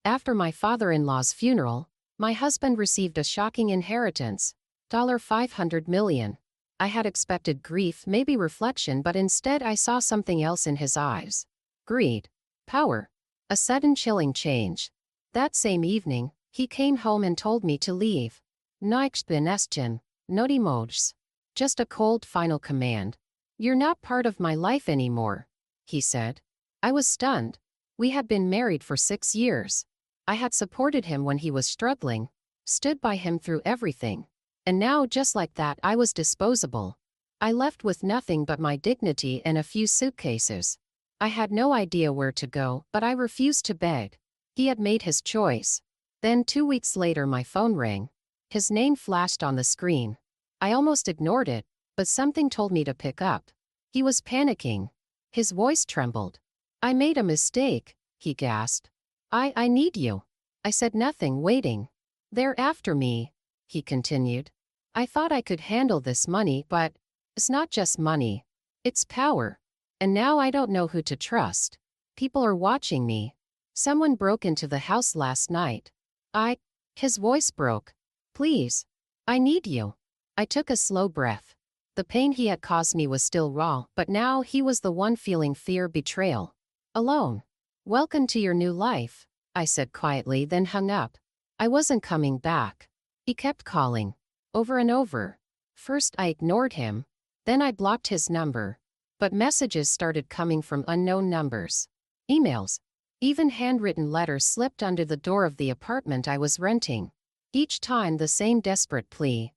After my father-in-law's funeral, my husband received a shocking inheritance, $500 million. I had expected grief, maybe reflection, but instead I saw something else in his eyes. Greed. Power. A sudden chilling change. That same evening, he came home and told me to leave. Nichts benesten, nodimodes. Just a cold final command. You're not part of my life anymore, he said. I was stunned. We had been married for 6 years. I had supported him when he was struggling, stood by him through everything. And now, just like that, I was disposable. I left with nothing but my dignity and a few suitcases. I had no idea where to go, but I refused to beg. He had made his choice. Then 2 weeks later my phone rang. His name flashed on the screen. I almost ignored it, but something told me to pick up. He was panicking. His voice trembled. I made a mistake, he gasped. I need you. I said nothing, waiting. They're after me, he continued. I thought I could handle this money, but it's not just money. It's power. And now I don't know who to trust. People are watching me. Someone broke into the house last night. His voice broke. Please. I need you. I took a slow breath. The pain he had caused me was still raw, but now he was the one feeling fear, betrayal. Alone. Welcome to your new life, I said quietly, then hung up. I wasn't coming back. He kept calling. Over and over. First I ignored him. Then I blocked his number. But messages started coming from unknown numbers. Emails. Even handwritten letters slipped under the door of the apartment I was renting. Each time the same desperate plea.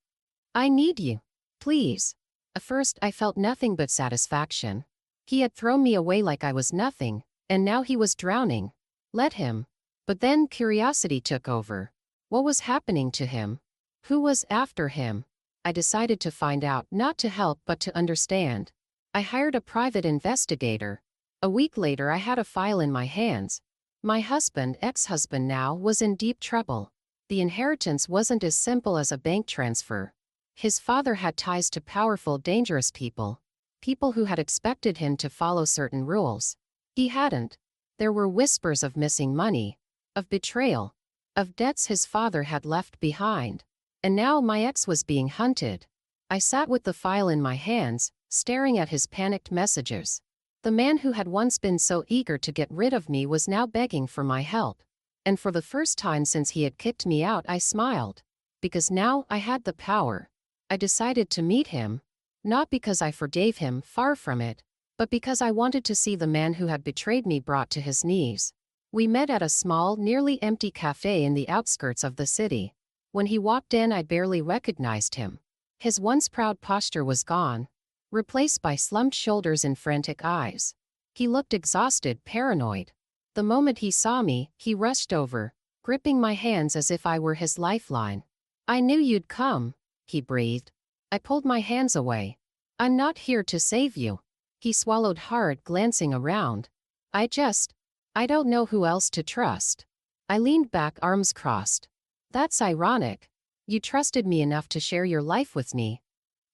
I need you. Please. At first I felt nothing but satisfaction. He had thrown me away like I was nothing, and now he was drowning. Let him. But then curiosity took over. What was happening to him? Who was after him? I decided to find out, not to help but to understand. I hired a private investigator. A week later I had a file in my hands. My husband, ex-husband now, was in deep trouble. The inheritance wasn't as simple as a bank transfer. His father had ties to powerful, dangerous people. People who had expected him to follow certain rules. He hadn't. There were whispers of missing money, of betrayal, of debts his father had left behind. And now my ex was being hunted. I sat with the file in my hands, staring at his panicked messages. The man who had once been so eager to get rid of me was now begging for my help. And for the first time since he had kicked me out, I smiled. Because now I had the power. I decided to meet him. Not because I forgave him, far from it, but because I wanted to see the man who had betrayed me brought to his knees. We met at a small, nearly empty cafe in the outskirts of the city. When he walked in, I barely recognized him. His once proud posture was gone, replaced by slumped shoulders and frantic eyes. He looked exhausted, paranoid. The moment he saw me, he rushed over, gripping my hands as if I were his lifeline. I knew you'd come, he breathed. I pulled my hands away. I'm not here to save you. He swallowed hard, glancing around. I don't know who else to trust. I leaned back, arms crossed. That's ironic. You trusted me enough to share your life with me.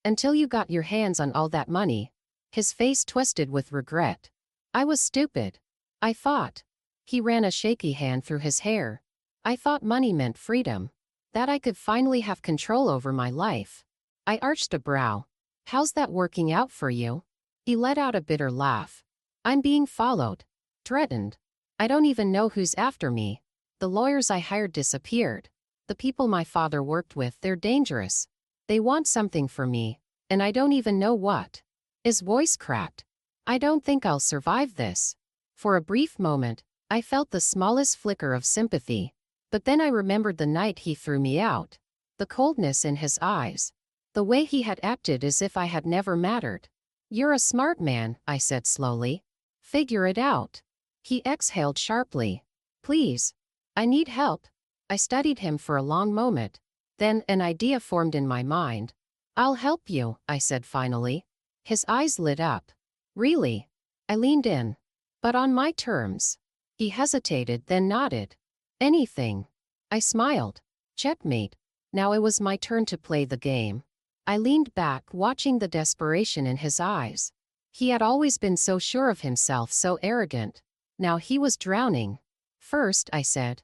Until you got your hands on all that money. His face twisted with regret. I was stupid. I thought. He ran a shaky hand through his hair. I thought money meant freedom. That I could finally have control over my life. I arched a brow. How's that working out for you? He let out a bitter laugh. I'm being followed. Threatened. I don't even know who's after me. The lawyers I hired disappeared. The people my father worked with, they're dangerous. They want something from me, and I don't even know what. His voice cracked. I don't think I'll survive this. For a brief moment, I felt the smallest flicker of sympathy. But then I remembered the night he threw me out. The coldness in his eyes. The way he had acted as if I had never mattered. You're a smart man, I said slowly. Figure it out. He exhaled sharply. Please. I need help. I studied him for a long moment. Then an idea formed in my mind. I'll help you, I said finally. His eyes lit up. Really? I leaned in. But on my terms. He hesitated, then nodded. Anything. I smiled. Checkmate. Now it was my turn to play the game. I leaned back, watching the desperation in his eyes. He had always been so sure of himself, so arrogant. Now he was drowning. First, I said,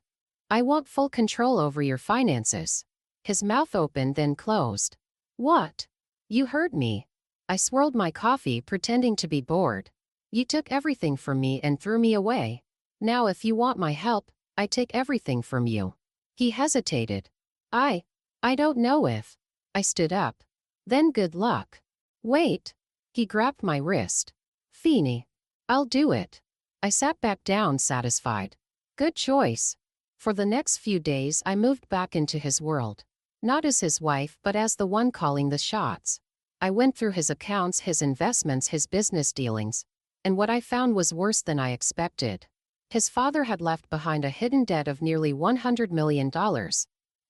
I want full control over your finances. His mouth opened then closed. What? You heard me. I swirled my coffee pretending to be bored. You took everything from me and threw me away. Now if you want my help, I take everything from you. He hesitated. I don't know if. I stood up. Then good luck. Wait. He grabbed my wrist. Feeny. I'll do it. I sat back down satisfied. Good choice. For the next few days I moved back into his world. Not as his wife but as the one calling the shots. I went through his accounts, his investments, his business dealings. And what I found was worse than I expected. His father had left behind a hidden debt of nearly $100 million,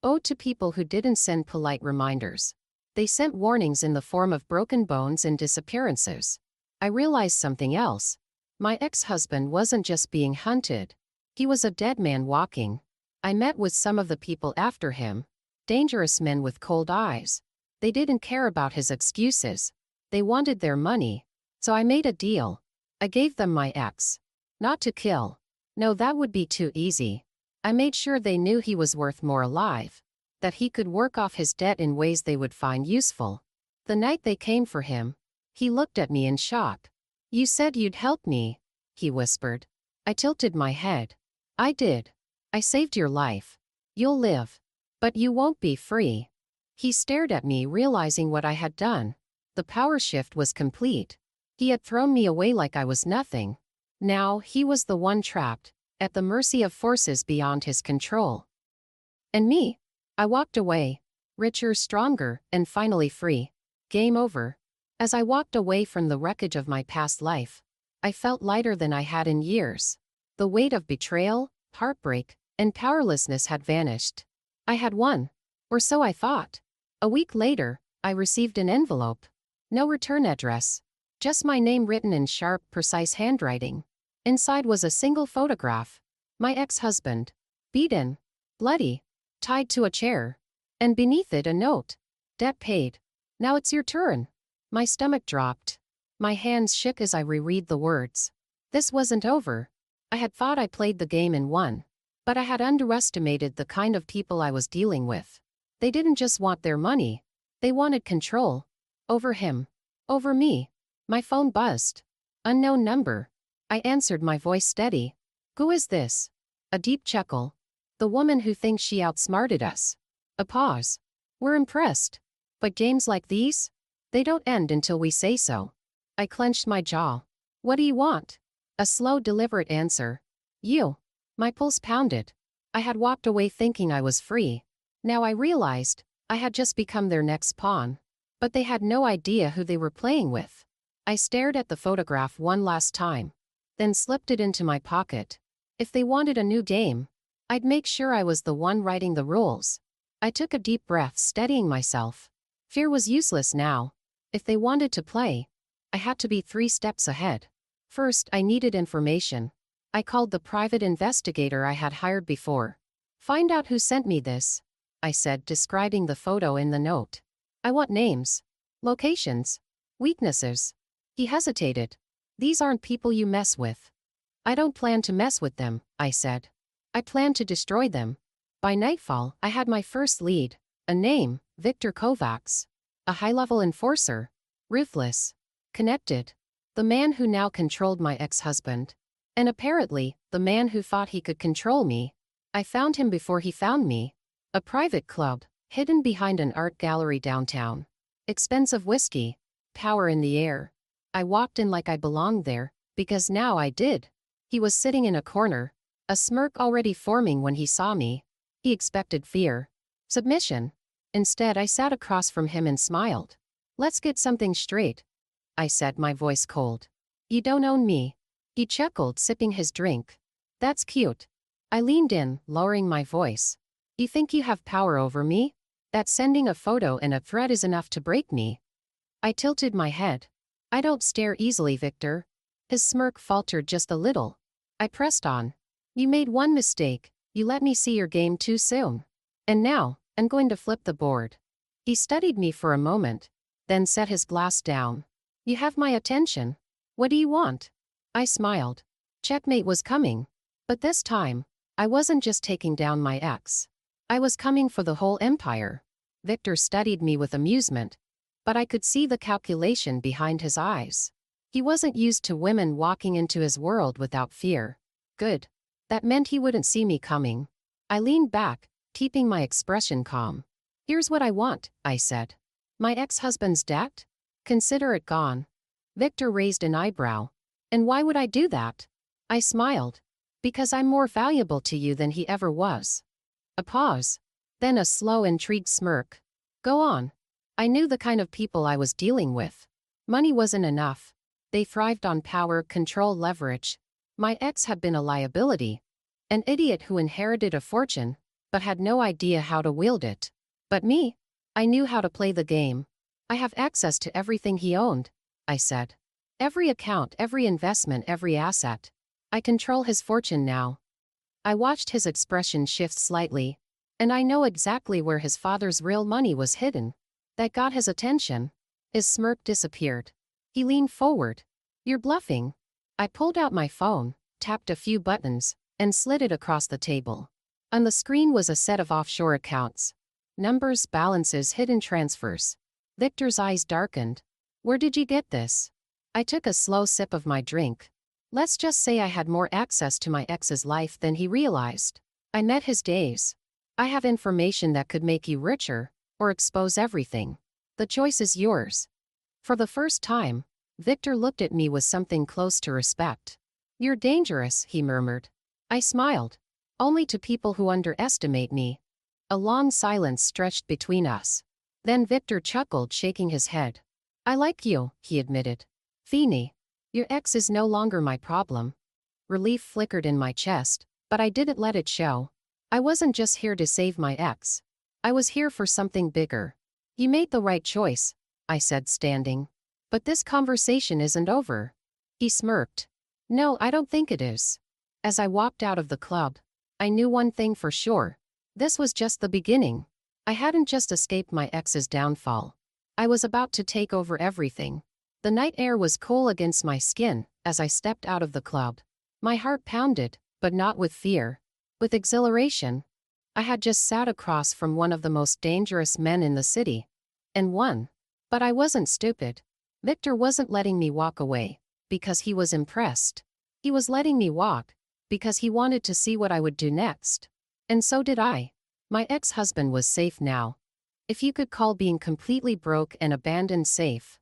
owed to people who didn't send polite reminders. They sent warnings in the form of broken bones and disappearances. I realized something else. My ex-husband wasn't just being hunted. He was a dead man walking. I met with some of the people after him. Dangerous men with cold eyes. They didn't care about his excuses. They wanted their money. So I made a deal. I gave them my ex. Not to kill. No, that would be too easy. I made sure they knew he was worth more alive. That he could work off his debt in ways they would find useful. The night they came for him, he looked at me in shock. You said you'd help me, he whispered. I tilted my head. I did. I saved your life. You'll live. But you won't be free. He stared at me, realizing what I had done. The power shift was complete. He had thrown me away like I was nothing. Now he was the one trapped, at the mercy of forces beyond his control. And me? I walked away, richer, stronger, and finally free. Game over. As I walked away from the wreckage of my past life, I felt lighter than I had in years. The weight of betrayal, heartbreak, and powerlessness had vanished. I had won. Or so I thought. A week later, I received an envelope. No return address. Just my name written in sharp, precise handwriting. Inside was a single photograph. My ex-husband. Beaten. Bloody. Tied to a chair. And beneath it a note. Debt paid. Now it's your turn. My stomach dropped. My hands shook as I reread the words. This wasn't over. I had thought I played the game and won. But I had underestimated the kind of people I was dealing with. They didn't just want their money. They wanted control. Over him. Over me. My phone buzzed. Unknown number. I answered, my voice steady. Who is this? A deep chuckle. The woman who thinks she outsmarted us. A pause. We're impressed. But games like these? They don't end until we say so. I clenched my jaw. What do you want? A slow, deliberate answer. You. My pulse pounded. I had walked away thinking I was free. Now I realized I had just become their next pawn. But they had no idea who they were playing with. I stared at the photograph one last time, then slipped it into my pocket. If they wanted a new game, I'd make sure I was the one writing the rules. I took a deep breath, steadying myself. Fear was useless now. If they wanted to play, I had to be 3 steps ahead. First, I needed information. I called the private investigator I had hired before. Find out who sent me this, I said, describing the photo in the note. I want names, locations, weaknesses. He hesitated. These aren't people you mess with. I don't plan to mess with them, I said. I plan to destroy them. By nightfall, I had my first lead. A name, Victor Kovacs. A high-level enforcer. Ruthless. Connected. The man who now controlled my ex-husband. And apparently, the man who thought he could control me. I found him before he found me. A private club, hidden behind an art gallery downtown. Expensive whiskey. Power in the air. I walked in like I belonged there, because now I did. He was sitting in a corner, a smirk already forming when he saw me. He expected fear. Submission. Instead, I sat across from him and smiled. Let's get something straight, I said, my voice cold. You don't own me. He chuckled, sipping his drink. That's cute. I leaned in, lowering my voice. You think you have power over me? That sending a photo and a threat is enough to break me? I tilted my head. I don't stare easily, Victor. His smirk faltered just a little. I pressed on. You made one mistake. You let me see your game too soon. And now, I'm going to flip the board. He studied me for a moment, then set his glass down. You have my attention. What do you want? I smiled. Checkmate was coming. But this time, I wasn't just taking down my ex. I was coming for the whole empire. Victor studied me with amusement, but I could see the calculation behind his eyes. He wasn't used to women walking into his world without fear. Good. That meant he wouldn't see me coming. I leaned back, keeping my expression calm. Here's what I want, I said. My ex-husband's debt? Consider it gone. Victor raised an eyebrow. And why would I do that? I smiled. Because I'm more valuable to you than he ever was. A pause. Then a slow, intrigued smirk. Go on. I knew the kind of people I was dealing with. Money wasn't enough. They thrived on power, control, leverage. My ex had been a liability. An idiot who inherited a fortune, but had no idea how to wield it. But me? I knew how to play the game. I have access to everything he owned, I said. Every account, every investment, every asset. I control his fortune now. I watched his expression shift slightly, and I know exactly where his father's real money was hidden. That got his attention. His smirk disappeared. He leaned forward. You're bluffing. I pulled out my phone, tapped a few buttons, and slid it across the table. On the screen was a set of offshore accounts. Numbers, balances, hidden transfers. Victor's eyes darkened. Where did you get this? I took a slow sip of my drink. Let's just say I had more access to my ex's life than he realized. I met his days. I have information that could make you richer, or expose everything. The choice is yours. For the first time, Victor looked at me with something close to respect. You're dangerous, he murmured. I smiled. Only to people who underestimate me. A long silence stretched between us. Then Victor chuckled, shaking his head. I like you, he admitted. Feeny. Your ex is no longer my problem. Relief flickered in my chest, but I didn't let it show. I wasn't just here to save my ex. I was here for something bigger. You made the right choice, I said, standing. But this conversation isn't over. He smirked. No, I don't think it is. As I walked out of the club, I knew one thing for sure. This was just the beginning. I hadn't just escaped my ex's downfall. I was about to take over everything. The night air was cool against my skin as I stepped out of the club. My heart pounded, but not with fear. With exhilaration. I had just sat across from one of the most dangerous men in the city. And won. But I wasn't stupid. Victor wasn't letting me walk away because he was impressed. He was letting me walk because he wanted to see what I would do next. And so did I. My ex-husband was safe now. If you could call being completely broke and abandoned safe.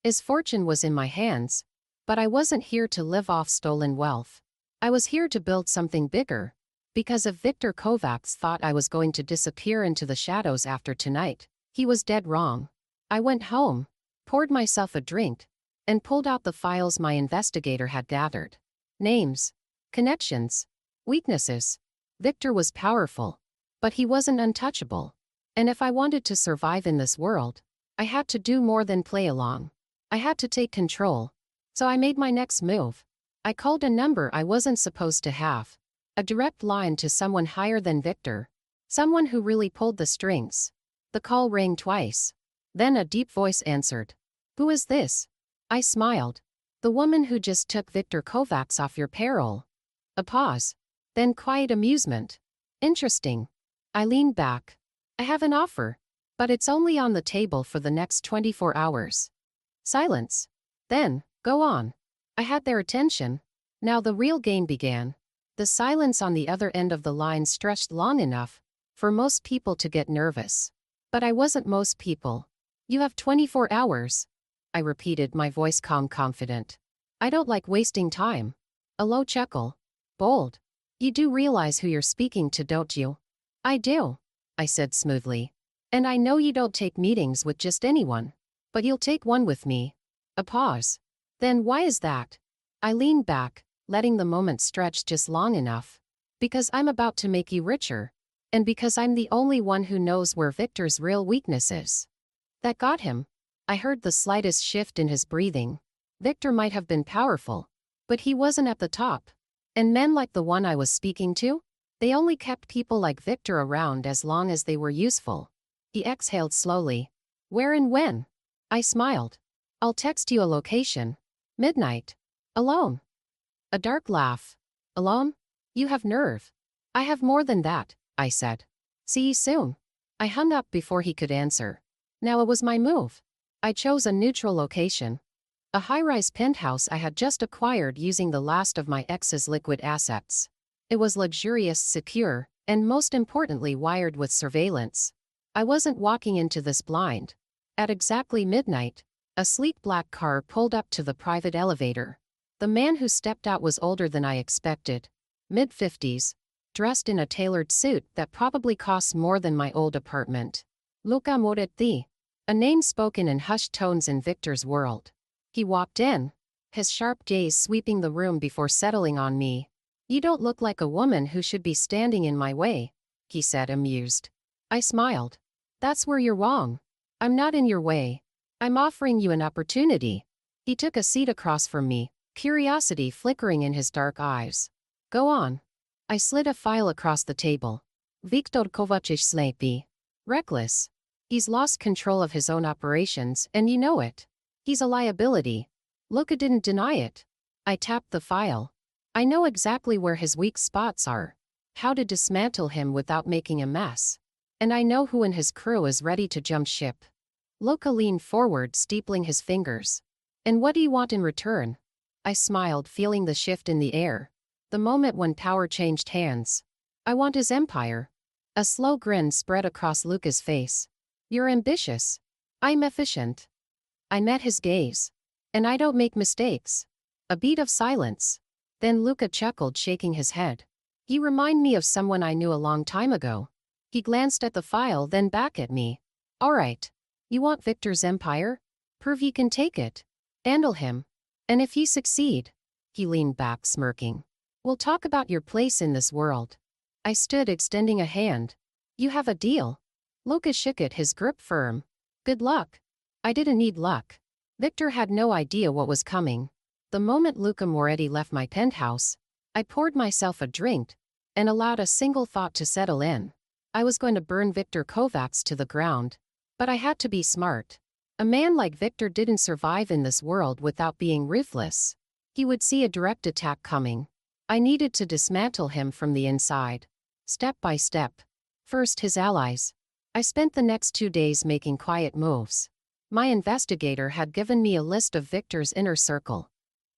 His fortune was in my hands, but I wasn't here to live off stolen wealth. I was here to build something bigger. Because if Victor Kovacs thought I was going to disappear into the shadows after tonight, he was dead wrong. I went home, poured myself a drink, and pulled out the files my investigator had gathered. Names, connections, weaknesses. Victor was powerful, but he wasn't untouchable. And if I wanted to survive in this world, I had to do more than play along. I had to take control. So I made my next move. I called a number I wasn't supposed to have. A direct line to someone higher than Victor. Someone who really pulled the strings. The call rang twice. Then a deep voice answered. Who is this? I smiled. The woman who just took Victor Kovacs off your payroll. A pause. Then quiet amusement. Interesting. I leaned back. I have an offer. But it's only on the table for the next 24 hours. Silence. Then, go on. I had their attention. Now the real game began. The silence on the other end of the line stretched long enough for most people to get nervous. But I wasn't most people. You have 24 hours. I repeated, my voice calm, confident. I don't like wasting time. A low chuckle. Bold. You do realize who you're speaking to, don't you? I do, I said smoothly. And I know you don't take meetings with just anyone. But you'll take one with me. A pause. Then why is that? I leaned back, letting the moment stretch just long enough. Because I'm about to make you richer. And because I'm the only one who knows where Victor's real weakness is. That got him. I heard the slightest shift in his breathing. Victor might have been powerful. But he wasn't at the top. And men like the one I was speaking to? They only kept people like Victor around as long as they were useful. He exhaled slowly. Where and when? I smiled. I'll text you a location. Midnight. Alone. A dark laugh. Alone? You have nerve. I have more than that, I said. See you soon. I hung up before he could answer. Now it was my move. I chose a neutral location. A high-rise penthouse I had just acquired using the last of my ex's liquid assets. It was luxurious, secure, and most importantly wired with surveillance. I wasn't walking into this blind. At exactly midnight, a sleek black car pulled up to the private elevator. The man who stepped out was older than I expected. Mid-50s, dressed in a tailored suit that probably costs more than my old apartment. Luca Moretti. A name spoken in hushed tones in Victor's world. He walked in, his sharp gaze sweeping the room before settling on me. You don't look like a woman who should be standing in my way, he said, amused. I smiled. That's where you're wrong. I'm not in your way. I'm offering you an opportunity. He took a seat across from me, curiosity flickering in his dark eyes. Go on. I slid a file across the table. Viktor Kovacic Sleepy. Reckless. He's lost control of his own operations, and you know it. He's a liability. Luca didn't deny it. I tapped the file. I know exactly where his weak spots are. How to dismantle him without making a mess. And I know who in his crew is ready to jump ship. Luca leaned forward, steepling his fingers. And what do you want in return? I smiled, feeling the shift in the air. The moment when power changed hands. I want his empire. A slow grin spread across Luca's face. You're ambitious. I'm efficient. I met his gaze. And I don't make mistakes. A beat of silence. Then Luca chuckled, shaking his head. You remind me of someone I knew a long time ago. He glanced at the file, then back at me. All right. You want Victor's empire? Prove you can take it. Handle him. And if you succeed, he leaned back, smirking. We'll talk about your place in this world. I stood, extending a hand. You have a deal. Luca shook it, his grip firm. Good luck. I didn't need luck. Victor had no idea what was coming. The moment Luca Moretti left my penthouse, I poured myself a drink and allowed a single thought to settle in. I was going to burn Viktor Kovacs to the ground. But I had to be smart. A man like Victor didn't survive in this world without being ruthless. He would see a direct attack coming. I needed to dismantle him from the inside. Step by step. First, his allies. I spent the next 2 days making quiet moves. My investigator had given me a list of Victor's inner circle.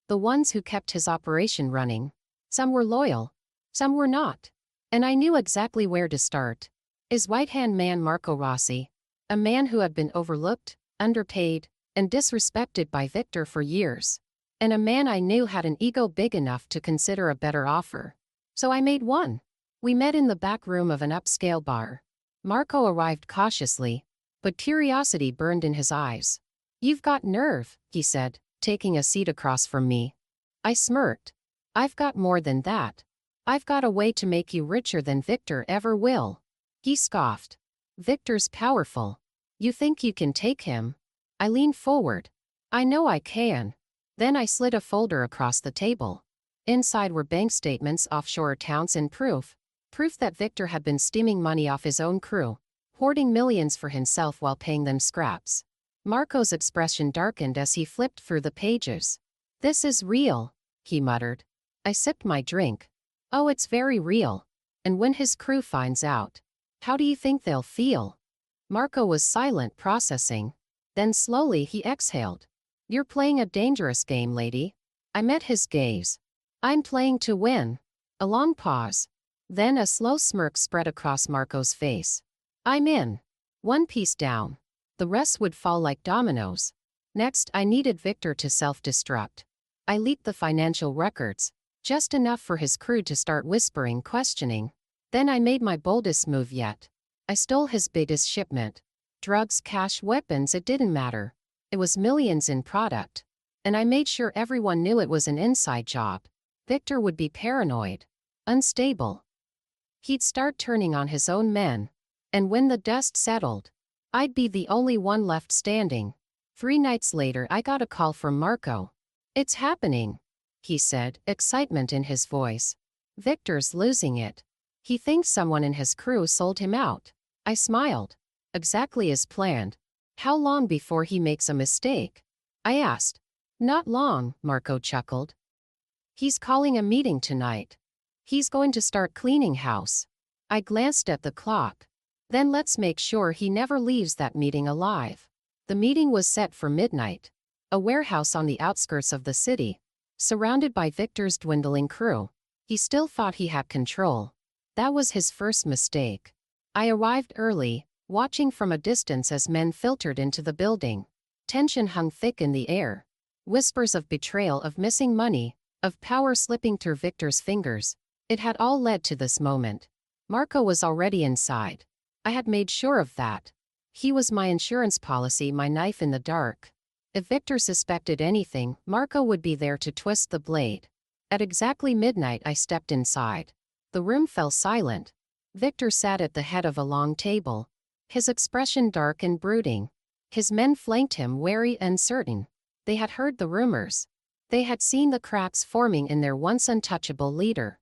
The ones who kept his operation running. Some were loyal. Some were not. And I knew exactly where to start. His right-hand man Marco Rossi. A man who had been overlooked, underpaid, and disrespected by Victor for years. And a man I knew had an ego big enough to consider a better offer. So I made one. We met in the back room of an upscale bar. Marco arrived cautiously, but curiosity burned in his eyes. You've got nerve, he said, taking a seat across from me. I smirked. I've got more than that. I've got a way to make you richer than Victor ever will. He scoffed. Victor's powerful. You think you can take him? I leaned forward. I know I can. Then I slid a folder across the table. Inside were bank statements, offshore accounts, and proof that Victor had been steaming money off his own crew, hoarding millions for himself while paying them scraps. Marco's expression darkened as he flipped through the pages. This is real, he muttered. I sipped my drink. Oh, it's very real. And when his crew finds out, how do you think they'll feel? Marco was silent, processing. Then slowly he exhaled. You're playing a dangerous game, lady. I met his gaze. I'm playing to win. A long pause. Then a slow smirk spread across Marco's face. I'm in. One piece down. The rest would fall like dominoes. Next, I needed Victor to self-destruct. I leaked the financial records, just enough for his crew to start whispering, questioning. Then I made my boldest move yet. I stole his biggest shipment. Drugs, cash, weapons, it didn't matter. It was millions in product. And I made sure everyone knew it was an inside job. Victor would be paranoid. Unstable. He'd start turning on his own men. And when the dust settled, I'd be the only one left standing. 3 nights later I got a call from Marco. It's happening, he said, excitement in his voice. Victor's losing it. He thinks someone in his crew sold him out. I smiled. Exactly as planned. How long before he makes a mistake? I asked. Not long, Marco chuckled. He's calling a meeting tonight. He's going to start cleaning house. I glanced at the clock. Then let's make sure he never leaves that meeting alive. The meeting was set for midnight. A warehouse on the outskirts of the city, surrounded by Victor's dwindling crew. He still thought he had control. That was his first mistake. I arrived early, watching from a distance as men filtered into the building. Tension hung thick in the air. Whispers of betrayal, of missing money, of power slipping through Victor's fingers. It had all led to this moment. Marco was already inside. I had made sure of that. He was my insurance policy, my knife in the dark. If Victor suspected anything, Marco would be there to twist the blade. At exactly midnight I stepped inside. The room fell silent. Victor sat at the head of a long table, his expression dark and brooding. His men flanked him, wary and certain. They had heard the rumors. They had seen the cracks forming in their once untouchable leader.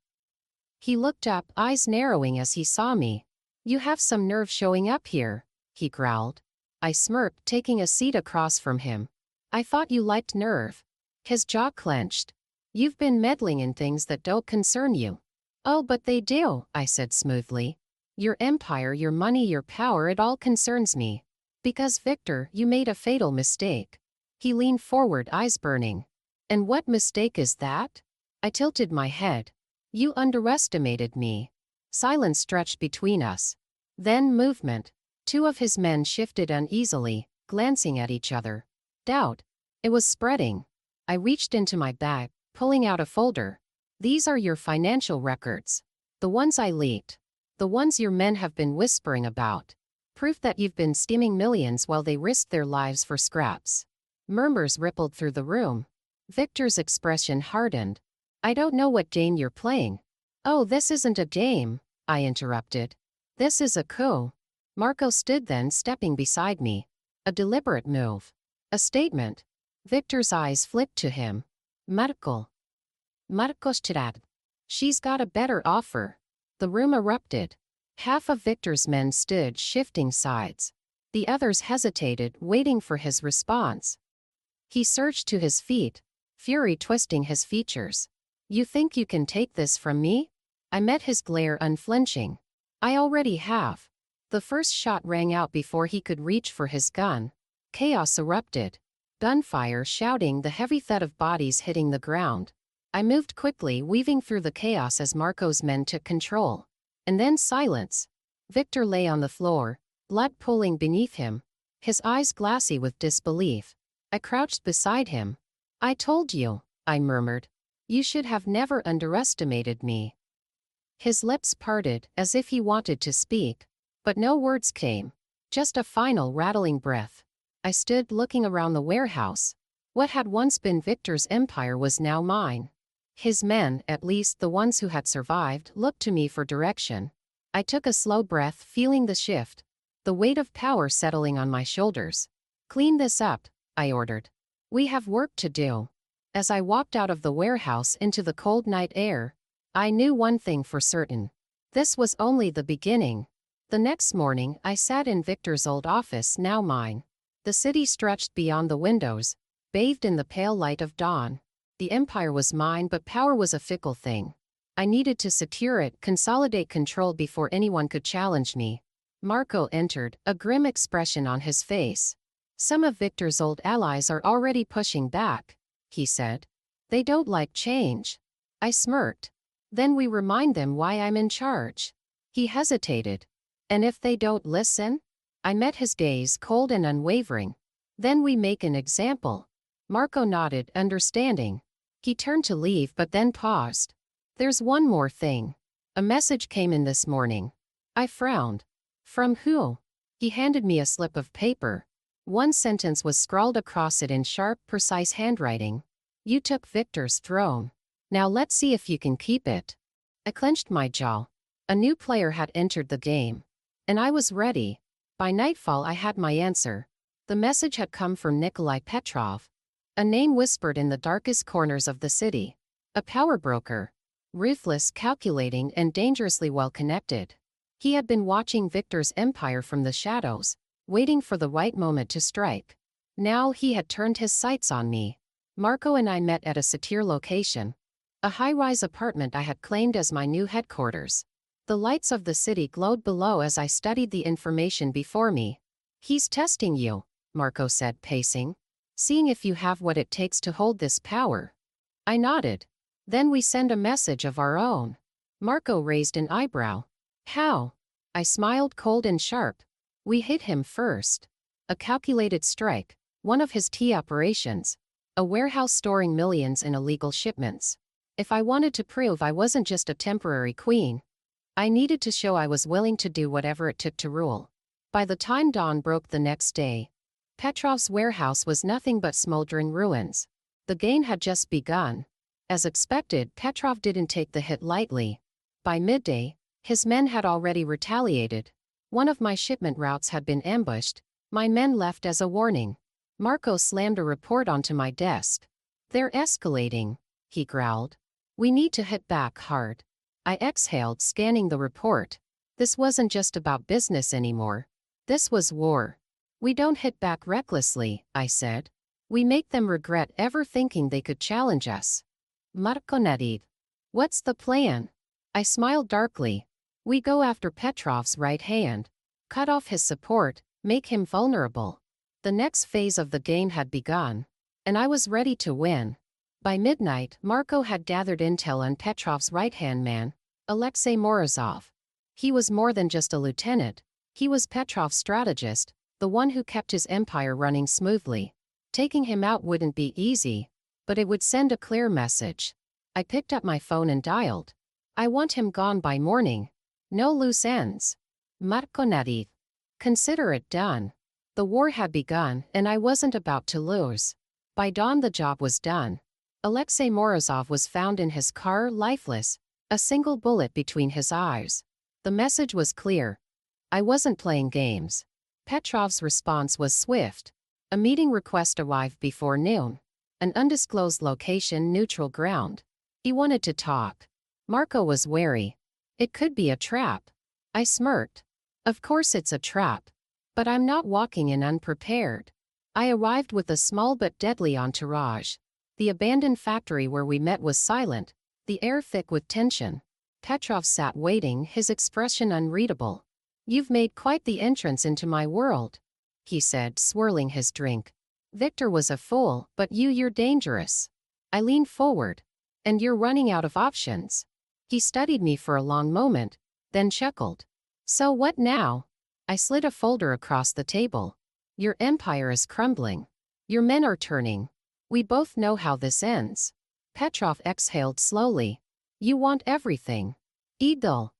He looked up, eyes narrowing as he saw me. "You have some nerve showing up here," he growled. I smirked, taking a seat across from him. "I thought you liked nerve." His jaw clenched. "You've been meddling in things that don't concern you." "Oh, but they do," I said smoothly. "Your empire, your money, your power, it all concerns me. Because, Victor, you made a fatal mistake." He leaned forward, eyes burning. "And what mistake is that?" I tilted my head. "You underestimated me." Silence stretched between us. Then movement. Two of his men shifted uneasily, glancing at each other. Doubt. It was spreading. I reached into my bag, pulling out a folder. "These are your financial records. The ones I leaked. The ones your men have been whispering about. Proof that you've been stealing millions while they risked their lives for scraps." Murmurs rippled through the room. Victor's expression hardened. "I don't know what game you're playing." "Oh, this isn't a game," I interrupted. "This is a coup." Marco stood then, stepping beside me. A deliberate move. A statement. Victor's eyes flicked to him. "Marco. Marcos Chirad. She's got a better offer." The room erupted. Half of Victor's men stood, shifting sides. The others hesitated, waiting for his response. He surged to his feet, fury twisting his features. "You think you can take this from me?" I met his glare unflinching. "I already have." The first shot rang out before he could reach for his gun. Chaos erupted. Gunfire, shouting, the heavy thud of bodies hitting the ground. I moved quickly, weaving through the chaos as Marco's men took control. And then silence. Victor lay on the floor, blood pooling beneath him, his eyes glassy with disbelief. I crouched beside him. "I told you," I murmured. "You should have never underestimated me." His lips parted, as if he wanted to speak. But no words came. Just a final rattling breath. I stood looking around the warehouse. What had once been Victor's empire was now mine. His men, at least the ones who had survived, looked to me for direction. I took a slow breath, feeling the shift. The weight of power settling on my shoulders. "Clean this up," I ordered. "We have work to do." As I walked out of the warehouse into the cold night air, I knew one thing for certain. This was only the beginning. The next morning, I sat in Victor's old office, now mine. The city stretched beyond the windows, bathed in the pale light of dawn. The empire was mine, but power was a fickle thing. I needed to secure it, consolidate control before anyone could challenge me. Marco entered, a grim expression on his face. "Some of Victor's old allies are already pushing back," he said. "They don't like change." I smirked. "Then we remind them why I'm in charge." He hesitated. "And if they don't listen?" I met his gaze, cold and unwavering. "Then we make an example." Marco nodded, understanding. He turned to leave but then paused. "There's one more thing. A message came in this morning." I frowned. "From who?" He handed me a slip of paper. One sentence was scrawled across it in sharp, precise handwriting. "You took Victor's throne. Now let's see if you can keep it." I clenched my jaw. A new player had entered the game. And I was ready. By nightfall I had my answer. The message had come from Nikolai Petrov. A name whispered in the darkest corners of the city. A power broker. Ruthless, calculating, and dangerously well-connected. He had been watching Victor's empire from the shadows, waiting for the right moment to strike. Now he had turned his sights on me. Marco and I met at a secure location. A high-rise apartment I had claimed as my new headquarters. The lights of the city glowed below as I studied the information before me. "He's testing you," Marco said, pacing. "Seeing if you have what it takes to hold this power." I nodded. "Then we send a message of our own." Marco raised an eyebrow. "How?" I smiled, cold and sharp. "We hit him first. A calculated strike, one of his T operations. A warehouse storing millions in illegal shipments. If I wanted to prove I wasn't just a temporary queen, I needed to show I was willing to do whatever it took to rule." By the time dawn broke the next day, Petrov's warehouse was nothing but smoldering ruins. The game had just begun. As expected, Petrov didn't take the hit lightly. By midday, his men had already retaliated. One of my shipment routes had been ambushed. My men left as a warning. Marco slammed a report onto my desk. "They're escalating," he growled. "We need to hit back hard." I exhaled, scanning the report. This wasn't just about business anymore. This was war. "We don't hit back recklessly," I said. "We make them regret ever thinking they could challenge us." Marco nodded. "What's the plan?" I smiled darkly. "We go after Petrov's right hand. Cut off his support, make him vulnerable." The next phase of the game had begun, and I was ready to win. By midnight, Marco had gathered intel on Petrov's right-hand man, Alexei Morozov. He was more than just a lieutenant. He was Petrov's strategist, the one who kept his empire running smoothly. Taking him out wouldn't be easy, but it would send a clear message. I picked up my phone and dialed. "I want him gone by morning. No loose ends." Marco nodded. "Consider it done." The war had begun, and I wasn't about to lose. By dawn the job was done. Alexei Morozov was found in his car, lifeless, a single bullet between his eyes. The message was clear. I wasn't playing games. Petrov's response was swift. A meeting request arrived before noon. An undisclosed location, neutral ground. He wanted to talk. Marco was wary. It could be a trap. I smirked. Of course it's a trap. But I'm not walking in unprepared. I arrived with a small but deadly entourage. The abandoned factory where we met was silent, the air thick with tension. Petrov sat waiting, his expression unreadable. "You've made quite the entrance into my world," he said, swirling his drink. "Victor was a fool, but you're dangerous." I leaned forward. "And you're running out of options." He studied me for a long moment, then chuckled. "So what now?" I slid a folder across the table. "Your empire is crumbling. Your men are turning. We both know how this ends." Petrov exhaled slowly. "You want everything. Eagle."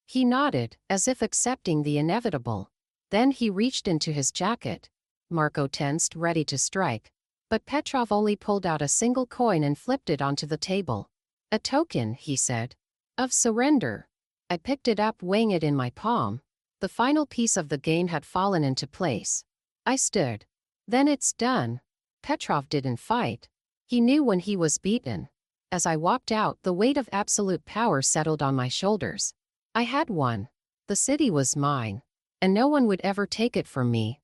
He nodded, as if accepting the inevitable. Then he reached into his jacket. Marco tensed, ready to strike. But Petrov only pulled out a single coin and flipped it onto the table. "A token," he said. "Of surrender." I picked it up, weighing it in my palm. The final piece of the game had fallen into place. I stood. "Then it's done." Petrov didn't fight. He knew when he was beaten. As I walked out, the weight of absolute power settled on my shoulders. I had won. The city was mine. And no one would ever take it from me.